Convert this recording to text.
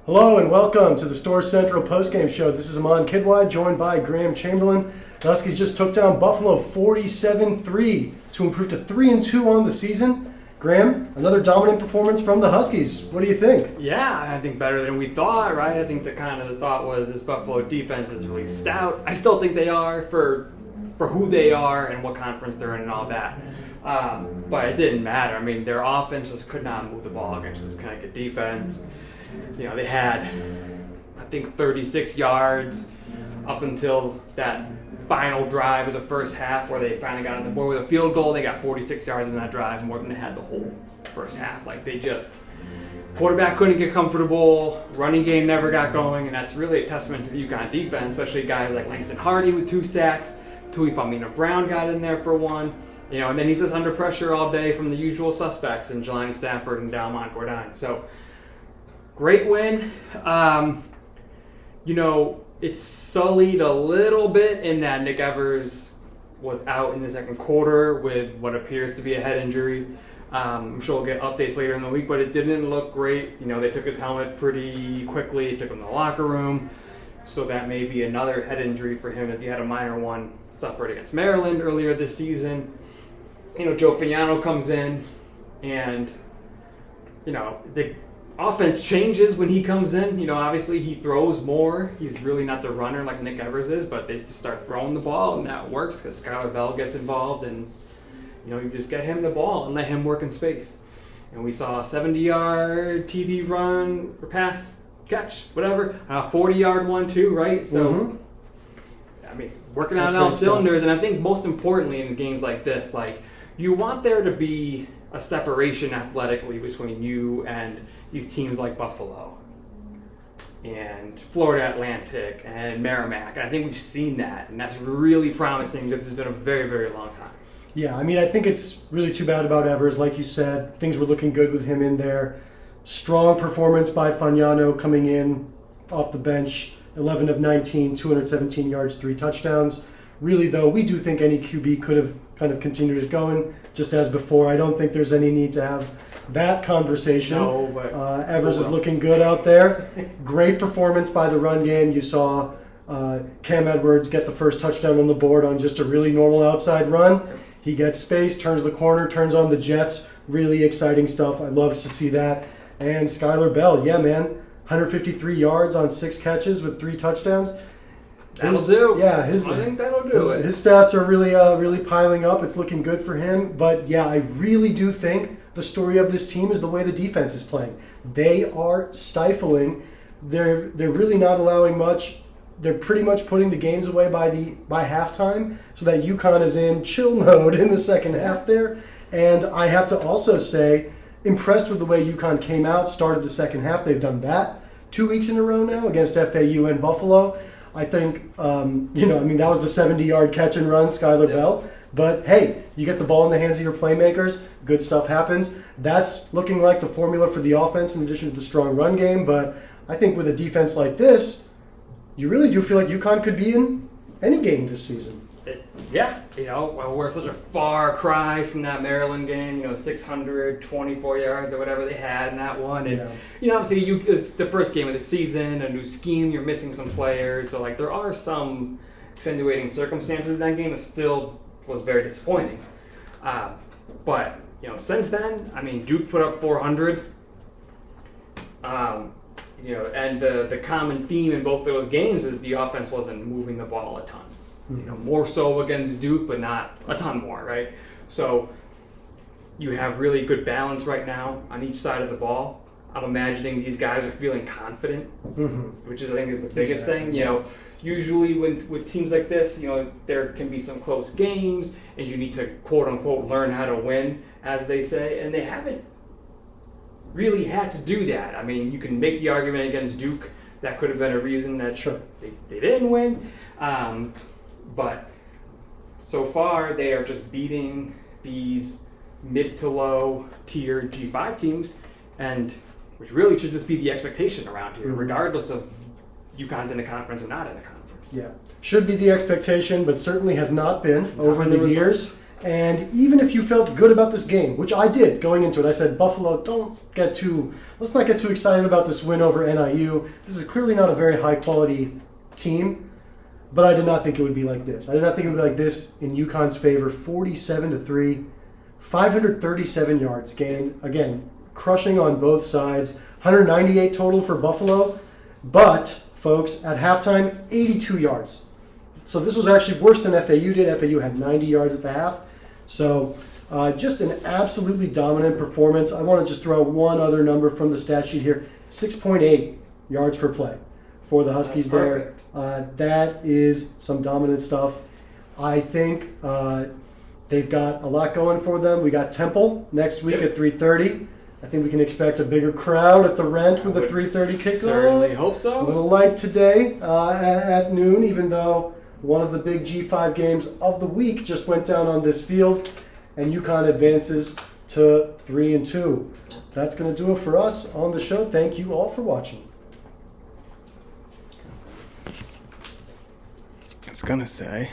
Hello and welcome to the Store Central postgame show. This is Amon Kidwai, joined by Graham Chamberlain. The Huskies just took down Buffalo 47-3 to improve to 3-2 on the season. Graham, another dominant performance from the Huskies. What do you think? Yeah, I think better than we thought, right? I think the thought was this Buffalo defense is really stout. I still think they are for who they are and what conference they're in and all that. But it didn't matter. I mean, their offense just could not move the ball against this kind of good defense. You know, they had, I think, 36 yards up until that final drive of the first half where they finally got on the board with a field goal. They got 46 yards in that drive, more than they had the whole first half. Like, they just, quarterback couldn't get comfortable, running game never got going, and that's really a testament to the UConn defense, especially guys like Langston Hardy with 2 sacks. Tuifamina Brown got in there for 1. You know, and then he's just under pressure all day from the usual suspects in Jelani Stafford and Dalmont Gordine. So, great win. You know, it's sullied a little bit in that Nick Evers was out in the second quarter with what appears to be a head injury. I'm sure we'll get updates later in the week, but it didn't look great. You know, they took his helmet pretty quickly, took him to the locker room. So that may be another head injury for him, as he had a minor one suffered against Maryland earlier this season. You know, Joe Fagnano comes in, and, you know, the offense changes when he comes in. You know, obviously he throws more. He's really not the runner like Nick Evers is, but they just start throwing the ball, and that works because Skylar Bell gets involved, and, you know, you just get him the ball and let him work in space. And we saw a 70-yard TD run or pass, catch, whatever, a 40-yard one too, right? So, I mean, working on all cylinders, and I think most importantly in games like this, like, you want there to be a separation athletically between you and these teams like Buffalo and Florida Atlantic and Merrimack. And I think we've seen that, and that's really promising because it's been a very, very long time. Yeah, I mean, I think it's really too bad about Evers. Like you said, things were looking good with him in there. Strong performance by Fagnano coming in off the bench, 11 of 19, 217 yards, 3 touchdowns. Really, though, we do think any QB could have kind of continued it going, just as before. I don't think there's any need to have that conversation. No, but Evers is looking good out there. Great performance by the run game. You saw Cam Edwards get the first touchdown on the board on just a really normal outside run. He gets space, turns the corner, turns on the jets. Really exciting stuff. I loved to see that. And Skylar Bell, yeah, man, 153 yards on 6 catches with 3 touchdowns. That'll do. Yeah, I think that'll do it. His stats are really piling up. It's looking good for him. But yeah, I really do think the story of this team is the way the defense is playing. They are stifling. They're really not allowing much. They're pretty much putting the games away by halftime, so that UConn is in chill mode in the second half there. And I have to also say, impressed with the way UConn came out, started the second half. They've done that 2 weeks in a row now against FAU and Buffalo. I think, that was the 70-yard catch and run, Skylar Bell. But, hey, you get the ball in the hands of your playmakers, good stuff happens. That's looking like the formula for the offense in addition to the strong run game. But I think with a defense like this, you really do feel like UConn could be in any game this season. We're such a far cry from that Maryland game, 624 yards or whatever they had in that one. And, obviously it's the first game of the season, a new scheme, you're missing some players. So, there are some extenuating circumstances in that game. It still was very disappointing. But, since then, Duke put up 400. And the common theme in both those games is the offense wasn't moving the ball a ton. More so against Duke, but not a ton more, right? So you have really good balance right now on each side of the ball. I'm imagining these guys are feeling confident, which I think is the biggest thing. Usually with teams like this, there can be some close games, and you need to quote unquote learn how to win, as they say, and they haven't really had to do that. You can make the argument against Duke. That could have been a reason that they didn't win. But so far, they are just beating these mid to low tier G5 teams, and which really should just be the expectation around here, regardless of UConn's in a conference or not in a conference. Yeah, should be the expectation, but certainly has not been over the years. And even if you felt good about this game, which I did going into it, I said, Buffalo, let's not get too excited about this win over NIU. This is clearly not a very high quality team, but I did not think it would be like this. I did not think it would be like this in UConn's favor, 47-3, 537 yards gained. Again, crushing on both sides, 198 total for Buffalo, but folks, at halftime, 82 yards. So this was actually worse than FAU did. FAU had 90 yards at the half. So just an absolutely dominant performance. I want to just throw out one other number from the stat sheet here. 6.8 yards per play for the Huskies there. That is some dominant stuff. I think they've got a lot going for them. We got Temple next week at 3:30. I think we can expect a bigger crowd at the Rent with a 3:30 kickoff. Certainly hope so. A little light today at noon, even though one of the big G5 games of the week just went down on this field, and UConn advances to 3-2. That's going to do it for us on the show. Thank you all for watching. I was gonna say.